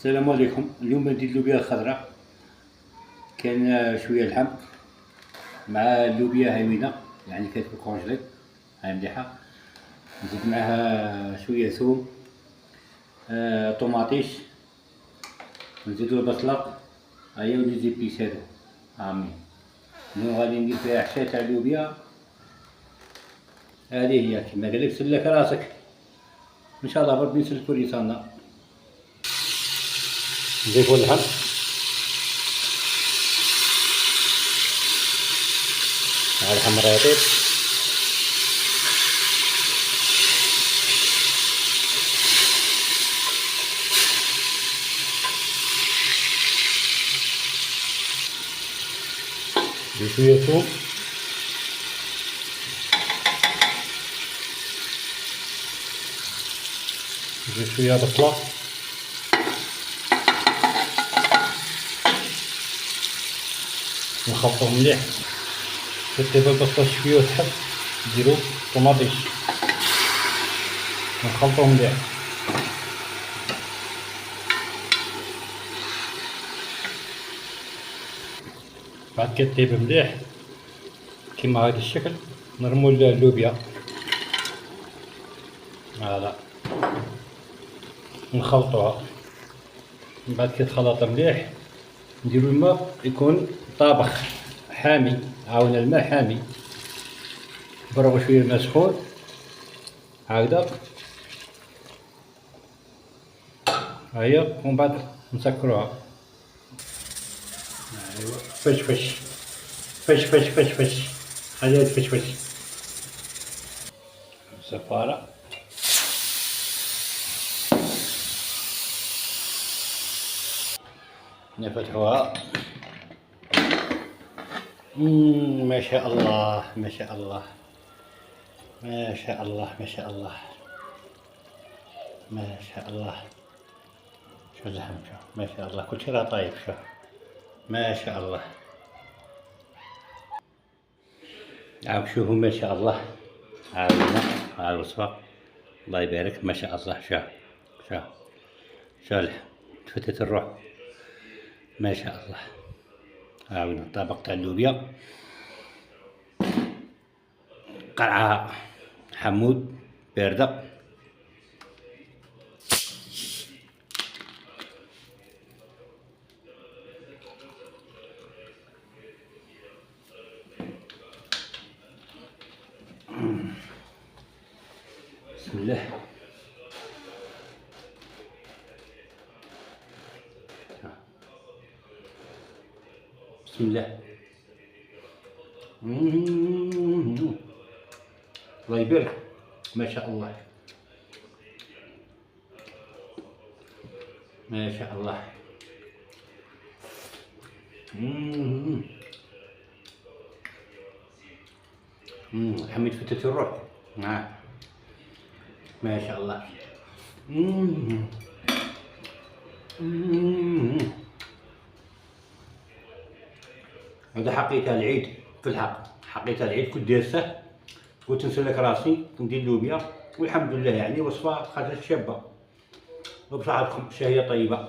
السلام عليكم. اليوم ندير اللوبيا الخضراء. كاين شويه لحم مع اللوبيا هايمينه، يعني كتكون كونجلي هاي مليحه. نزيد معاها شويه ثوم، طوماطيش، نزيدو البصله هيا ونزيد بيس هادو عامين. اليوم غادي ندير فيها حشا تاع اللوبيا. هذه هي كيما قالك سلك راسك ان شاء الله ربي يسلكو لساننا. نضيفو اللحم مع الحمر يطيب، بشوية ثوم، بشوية بصلة، نخلطوهم مليح. كطيب البصلة شوية وتحب نديرو طوماطيش ونخلطوهم مليح. بعد كطيب مليح كيما هذا الشكل نرمو اللوبيا هذا نخلطوها. من بعد كيتخلط مليح نديرو الماء يكون طابخ حامي، عاون الماء حامي، نفرغو شويه الماء سخون هكذا هيا، ومن بعد نسكروها. ايوا فش فش فش فش فش فش خليها تفش فش. صفارة نفتحوها. ما شاء الله ما شاء الله ما شاء الله ما شاء الله ما شاء الله. شوف اللحم، شوف ما شاء الله كلشي راه طايب، شوف ما شاء الله. عاود شوفوا ما شاء الله. عاودنا ها الوصفة الله يبارك ما شاء الله. شوف شوف شوف اللحم تفتت الروح ما شاء الله. عاودنا الطبق تاع اللوبيا، قرعة حمود باردة. بسم الله. بسم الله. الله يبارك ما شاء الله ما شاء الله. حميد فتت الروح ما شاء الله. هذا حقيقة العيد في الحق، حقيقة العيد كنت دايرته، قلت نسلك راسي ندير لوبيا والحمد لله يعني وصفة خرجت شابة وبصحتكم شهية طيبة.